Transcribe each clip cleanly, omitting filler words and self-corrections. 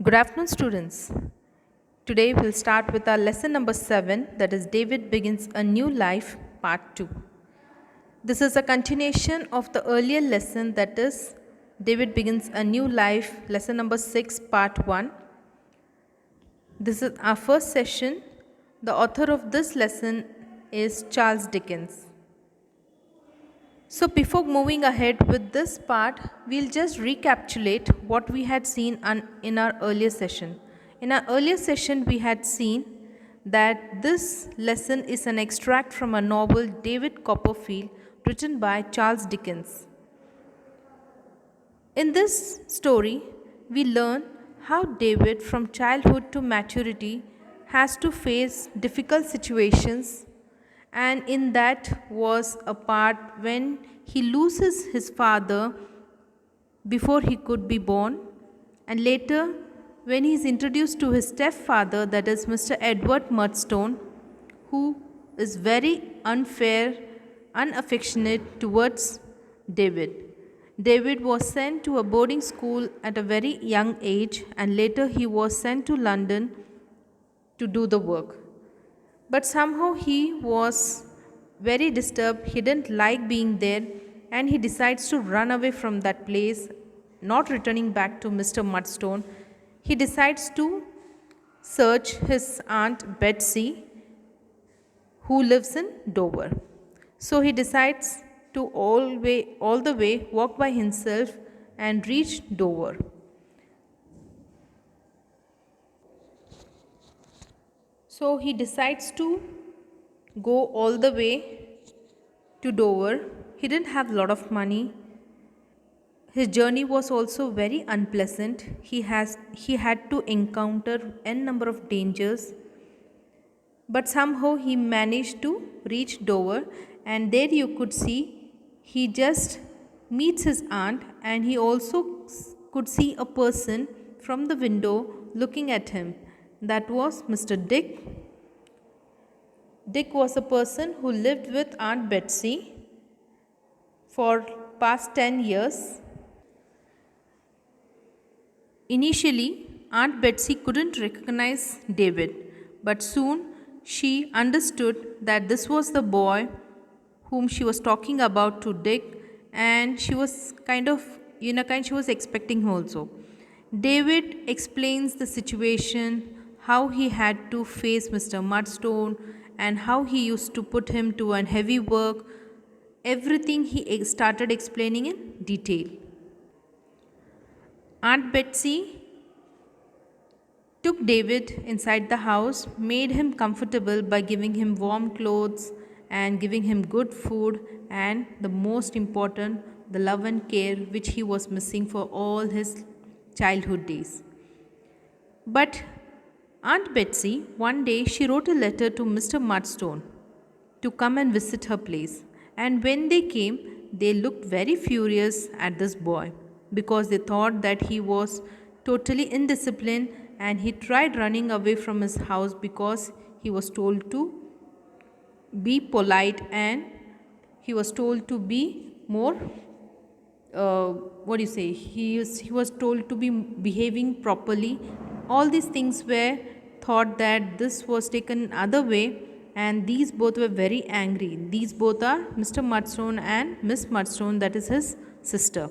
Good afternoon, students. Today we'll start with our lesson number 7, that is David Begins a New Life, Part 2. This is a continuation of the earlier lesson, that is David Begins a New Life, lesson number 6, Part 1. This is our first session. The author of this lesson is Charles Dickens. So before moving ahead with this part, we'll just recapitulate what we had seen in our earlier session. In our earlier session, we had seen that this lesson is an extract from a novel David Copperfield written by Charles Dickens. In this story, we learn how David from childhood to maturity has to face difficult situations, and in that was a part when he loses his father before he could be born, and later when he is introduced to his stepfather, that is Mr. Edward Murdstone, who is very unfair, unaffectionate towards David. David was sent to a boarding school at a very young age, and later he was sent to London to do the work. But somehow he was very disturbed, he didn't like being there, and he decides to run away from that place, not returning back to Mr. Murdstone. He decides to search his aunt Betsy, who lives in Dover. So he decides to all the way walk by himself and reach Dover. So he decides to go all the way to Dover. He didn't have a lot of money. His journey was also very unpleasant. He had to encounter n number of dangers, but somehow he managed to reach Dover, and there you could see he just meets his aunt, and he also could see a person from the window looking at him. That was Mr. Dick. Dick was a person who lived with Aunt Betsy for past 10 years. Initially, Aunt Betsy couldn't recognize David, but soon she understood that this was the boy whom she was talking about to Dick, and she was she was expecting him also. David explains the situation, how he had to face Mr. Murdstone, and how he used to put him to an heavy work. Everything he started explaining in detail. Aunt Betsy took David inside the house, made him comfortable by giving him warm clothes and giving him good food, and the most important, the love and care which he was missing for all his childhood days. But Aunt Betsy, one day she wrote a letter to Mr. Murdstone to come and visit her place. And when they came, they looked very furious at this boy because they thought that he was totally indisciplined, and he tried running away from his house because he was told to be polite, and he was told to be more he was told to be behaving properly. All these things were thought that this was taken other way, and these both were very angry. These both are Mr. Murdstone and Miss Murdstone, that is his sister.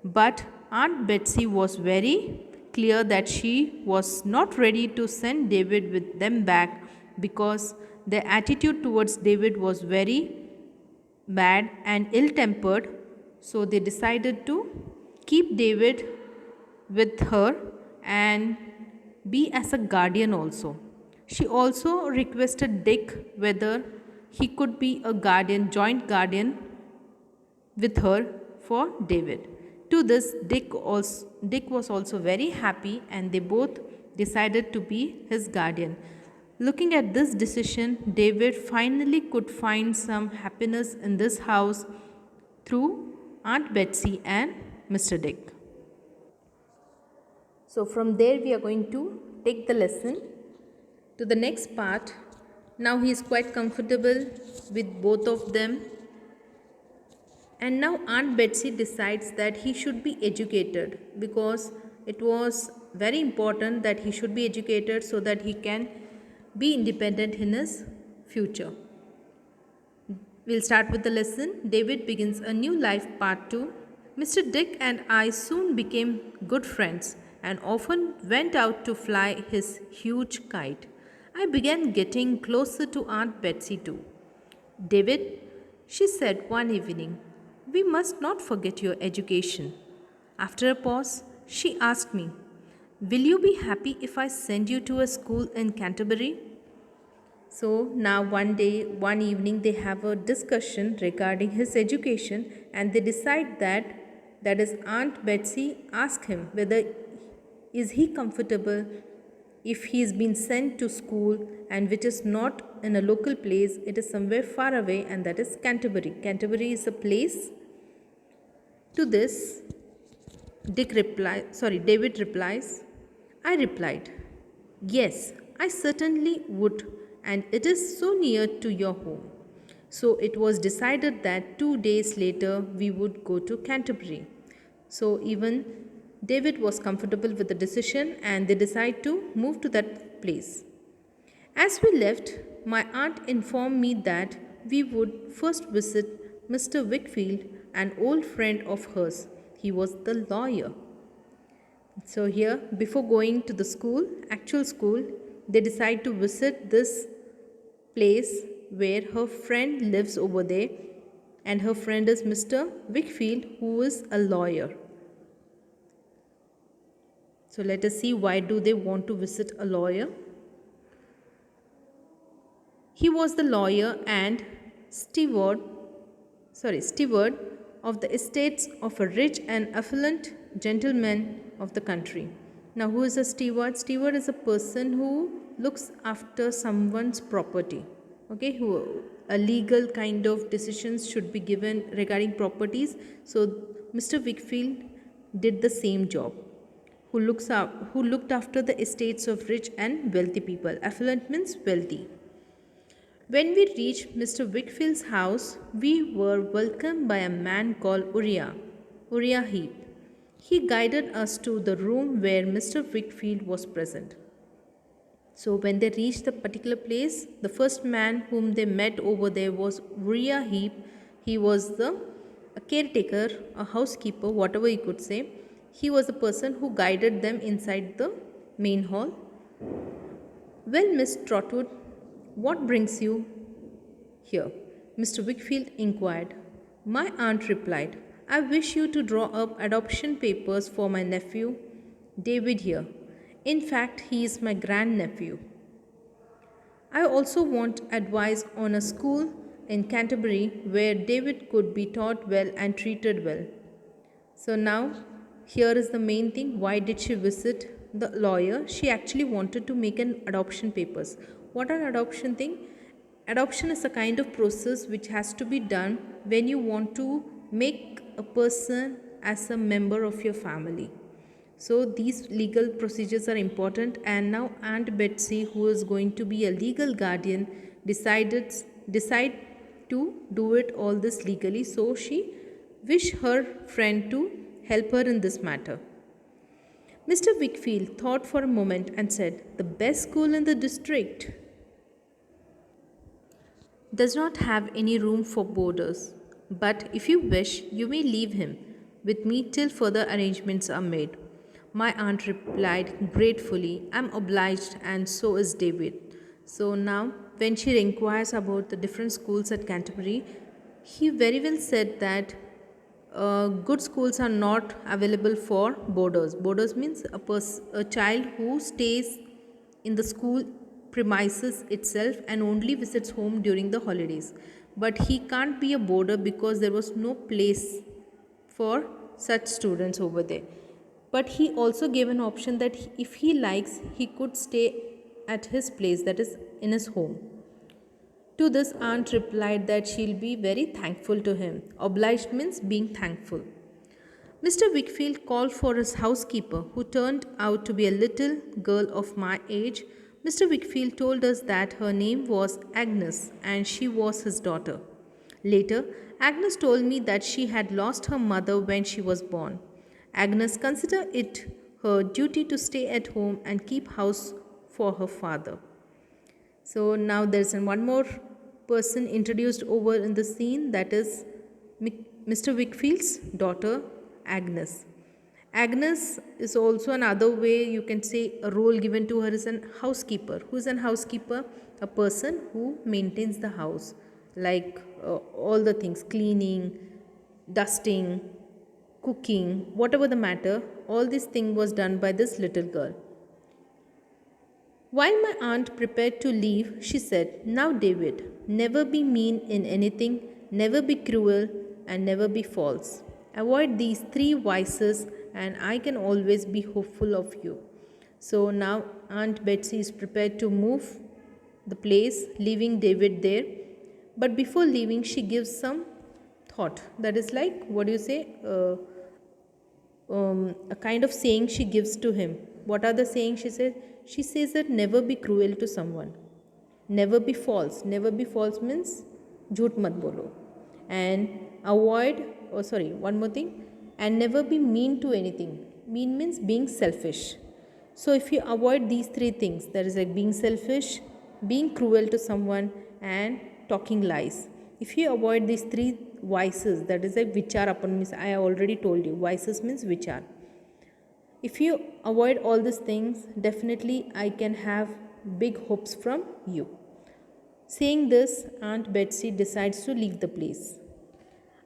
But Aunt Betsy was very clear that she was not ready to send David with them back, because their attitude towards David was very bad and ill tempered. So they decided to keep David with her and be as a guardian also. She also requested Dick whether he could be a guardian, joint guardian with her for David. To this, Dick was also very happy, and they both decided to be his guardian. Looking at this decision, David finally could find some happiness in this house through Aunt Betsy and Mr. Dick. So from there we are going to take the lesson to the next part. Now he is quite comfortable with both of them, and now Aunt Betsy decides that he should be educated, because it was very important that he should be educated so that he can be independent in his future. We'll start with the lesson. David begins a new life, part 2. Mr. Dick and I soon became good friends and often went out to fly his huge kite. I began getting closer to Aunt Betsy too. David, she said one evening, we must not forget your education. After a pause, she asked me, will you be happy if I send you to a school in Canterbury? So now one day, one evening, they have a discussion regarding his education and they decide that is Aunt Betsy ask him whether is he comfortable if he is being sent to school and which is not in a local place, it is somewhere far away and that is Canterbury. Canterbury is a place. To this, David replies, I replied, yes, I certainly would, and it is so near to your home. So it was decided that 2 days later we would go to Canterbury. So even David was comfortable with the decision and they decided to move to that place. As we left, my aunt informed me that we would first visit Mr. Wickfield, an old friend of hers. He was the lawyer. So here, before going to the school, actual school, they decide to visit this place where her friend lives over there, and her friend is Mr. Wickfield, who is a lawyer. So let us see why do they want to visit a lawyer. He was the lawyer and steward of the estates of a rich and affluent gentleman of the country. Now, who is a steward? Steward is a person who looks after someone's property. Okay, who a legal kind of decisions should be given regarding properties. So, Mr. Wickfield did the same job. Who looked after the estates of rich and wealthy people. Affluent means wealthy. When we reached Mr. Wickfield's house, we were welcomed by a man called Uriah Heep. He guided us to the room where Mr. Wickfield was present. So when they reached the particular place, the first man whom they met over there was Uriah Heep. He was a caretaker, a housekeeper, whatever you could say. He was the person who guided them inside the main hall. Well, Miss Trotwood, what brings you here? Mr. Wickfield inquired. My aunt replied, I wish you to draw up adoption papers for my nephew, David here. In fact, he is my grandnephew. I also want advice on a school in Canterbury where David could be taught well and treated well. So now, here is the main thing. Why did she visit the lawyer? She actually wanted to make an adoption papers. What an adoption thing? Adoption is a kind of process which has to be done when you want to make a person as a member of your family. So these legal procedures are important, and now Aunt Betsy, who is going to be a legal guardian, decide to do it all this legally. So she wished her friend to help her in this matter. Mr. Wickfield thought for a moment and said, the best school in the district does not have any room for boarders, but if you wish, you may leave him with me till further arrangements are made. My aunt replied gratefully, I am obliged, and so is David. So now, when she inquires about the different schools at Canterbury, he very well said that good schools are not available for boarders. Boarders means a child who stays in the school premises itself and only visits home during the holidays. But he can't be a boarder because there was no place for such students over there. But he also gave an option that if he likes, he could stay at his place, that is in his home. To this, aunt replied that she'll be very thankful to him. Obliged means being thankful. Mr. Wickfield called for his housekeeper, who turned out to be a little girl of my age. Mr. Wickfield told us that her name was Agnes and she was his daughter. Later, Agnes told me that she had lost her mother when she was born. Agnes considered it her duty to stay at home and keep house for her father. So now there's one more person introduced over in the scene, that is Mr. Wickfield's daughter Agnes. Agnes is also another way you can say a role given to her is an housekeeper. Who is an housekeeper? A person who maintains the house, like all the things cleaning, dusting, cooking, whatever the matter, all this thing was done by this little girl. While my aunt prepared to leave, she said, "Now, David, never be mean in anything, never be cruel, and never be false. Avoid these three vices, and I can always be hopeful of you." So now Aunt Betsy is prepared to move the place, leaving David there. But before leaving, she gives some thought. That is like, what do you say? A kind of saying she gives to him. What are the sayings she says? She says that never be cruel to someone, never be false. Never be false means jhoot mat bolo, and avoid. Oh, sorry, one more thing, and never be mean to anything. Mean means being selfish. So if you avoid these three things, that is like being selfish, being cruel to someone, and talking lies. If you avoid these three vices, that is like vichar upon means I already told you, vices means vichar. If you avoid all these things, definitely I can have big hopes from you. Saying this, Aunt Betsy decides to leave the place.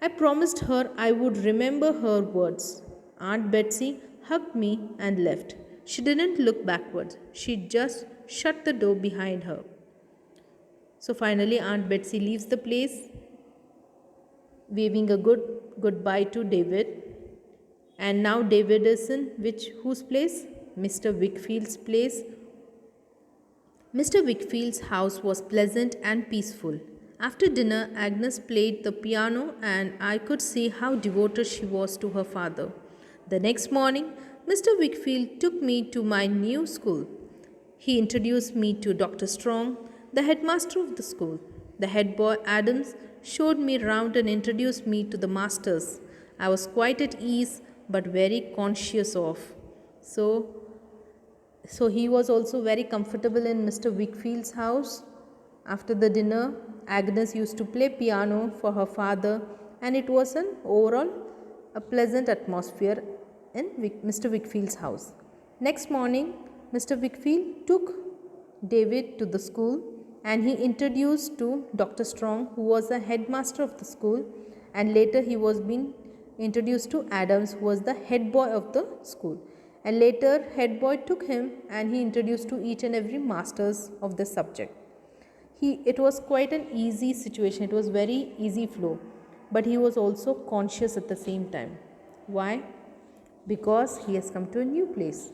I promised her I would remember her words. Aunt Betsy hugged me and left. She didn't look backwards. She just shut the door behind her. So finally, Aunt Betsy leaves the place, waving a goodbye to David. And now David is in whose place? Mr. Wickfield's place. Mr. Wickfield's house was pleasant and peaceful. After dinner, Agnes played the piano, and I could see how devoted she was to her father. The next morning, Mr. Wickfield took me to my new school. He introduced me to Dr. Strong, the headmaster of the school. The head boy Adams showed me round and introduced me to the masters. I was quite at ease but very conscious of. So he was also very comfortable in Mr. Wickfield's house. After the dinner, Agnes used to play piano for her father, and it was an overall a pleasant atmosphere in Mr. Wickfield's house. Next morning, Mr. Wickfield took David to the school, and he introduced to Dr. Strong, who was the headmaster of the school, and later he was being introduced to Adams, who was the head boy of the school. And later head boy took him and he introduced to each and every masters of the subject. It was quite an easy situation. It was very easy flow, but he was also conscious at the same time. Why? Because he has come to a new place.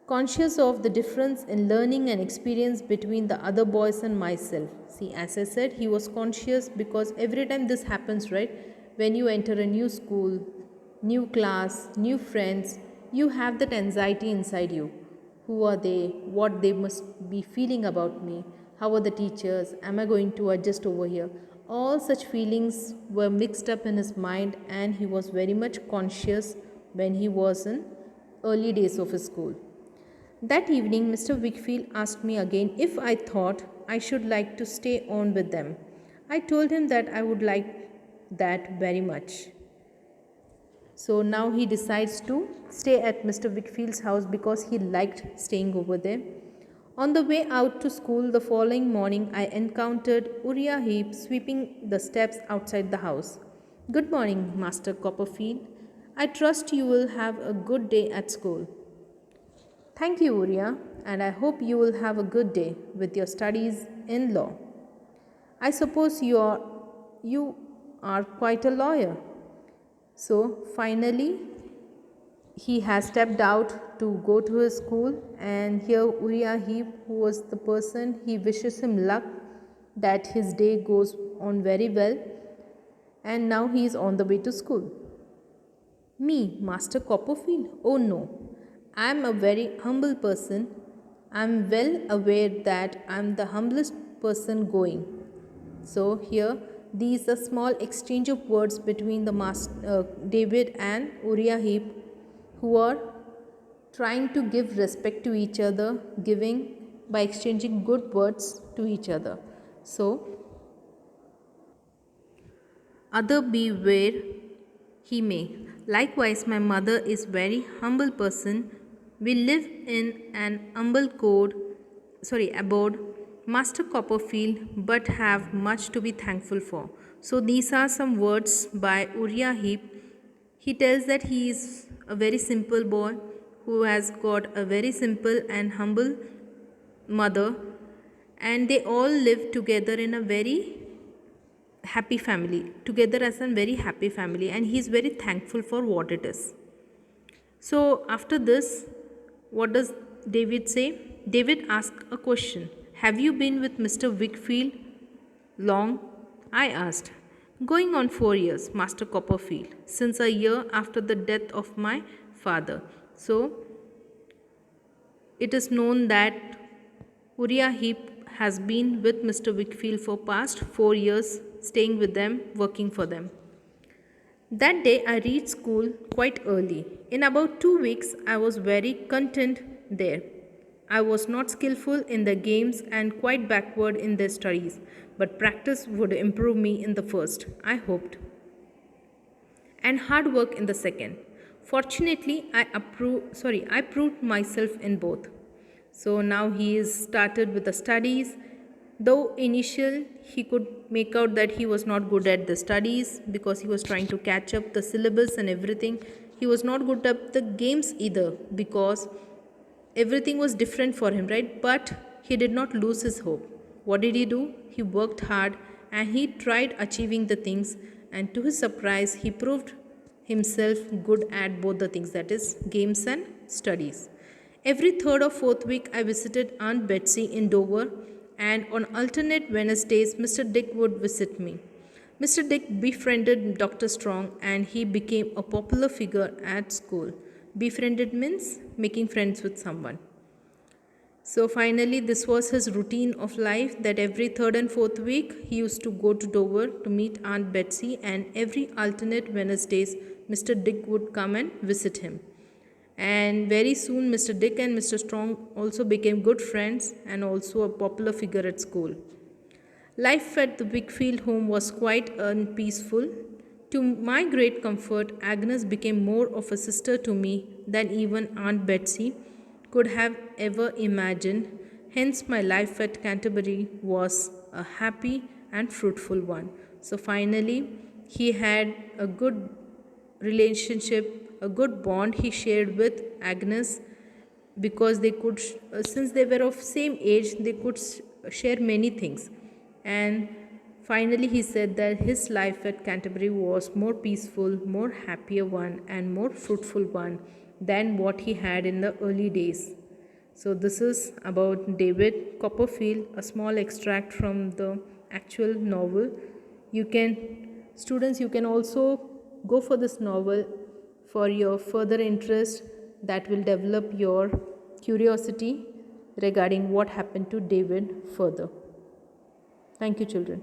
Conscious of the difference in learning and experience between the other boys and myself. See, as I said, he was conscious because every time this happens, right? When you enter a new school, new class, new friends, you have that anxiety inside you. Who are they? What they must be feeling about me? How are the teachers? Am I going to adjust over here? All such feelings were mixed up in his mind, and he was very much conscious when he was in early days of his school. That evening, Mr. Wickfield asked me again if I thought I should like to stay on with them. I told him that I would like that very much. So now he decides to stay at Mr. Wickfield's house because he liked staying over there. On the way out to school the following morning, I encountered Uriah Heep sweeping the steps outside the house. "Good morning, Master Copperfield. I trust you will have a good day at school." "Thank you, Uriah, and I hope you will have a good day with your studies in law. I suppose you are quite a lawyer." So finally he has stepped out to go to his school, and here Uriah Heep, who was the person, he wishes him luck that his day goes on very well, and now he is on the way to school. "Me, Master Copperfield? Oh no, I am a very humble person. I am well aware that I am the humblest person going." So here these are small exchange of words between the David and Uriah Heep, who are trying to give respect to each other, giving by exchanging good words to each other. So, other be where he may. Likewise, my mother is very humble person. We live in an humble abode, Master Copperfield, but have much to be thankful for. So these are some words by Uriah Heep. He tells that he is a very simple boy who has got a very simple and humble mother, and they all live together in a very happy family, together as a very happy family, and he is very thankful for what it is. So after this, what does David say? David asked a question. Have you been with Mr. Wickfield long? I asked. Going on 4 years, Master Copperfield, since a year after the death of my father. So it is known that Uriah Heep has been with Mr. Wickfield for past 4 years, staying with them, working for them. That day I reached school quite early. In about 2 weeks, I was very content there. I was not skillful in the games and quite backward in the studies, but practice would improve me in the first, I hoped, and hard work in the second. Fortunately, I proved myself in both. So now he is started with the studies. Though initial he could make out that he was not good at the studies because he was trying to catch up the syllabus and everything. He was not good at the games either because everything was different for him, right? But he did not lose his hope. What did he do? He worked hard and he tried achieving the things, and to his surprise he proved himself good at both the things, that is games and studies. Every third or fourth week I visited Aunt Betsy in Dover, and on alternate Wednesdays Mr. Dick would visit me. Mr. Dick befriended Dr. Strong and he became a popular figure at school. Befriended means making friends with someone. So finally, this was his routine of life, that every third and fourth week he used to go to Dover to meet Aunt Betsy, and every alternate Wednesdays Mr. Dick would come and visit him. And very soon Mr. Dick and Mr. Strong also became good friends and also a popular figure at school. Life at the Wickfield home was quite unpeaceful. To my great comfort, Agnes became more of a sister to me than even Aunt Betsy could have ever imagined. Hence, my life at Canterbury was a happy and fruitful one. So, finally, he had a good relationship, a good bond he shared with Agnes, because they could, since they were of same age, they could share many things. And finally, he said that his life at Canterbury was more peaceful, more happier one, and more fruitful one than what he had in the early days. So, this is about David Copperfield, a small extract from the actual novel. You can also go for this novel for your further interest, that will develop your curiosity regarding what happened to David further. Thank you, children.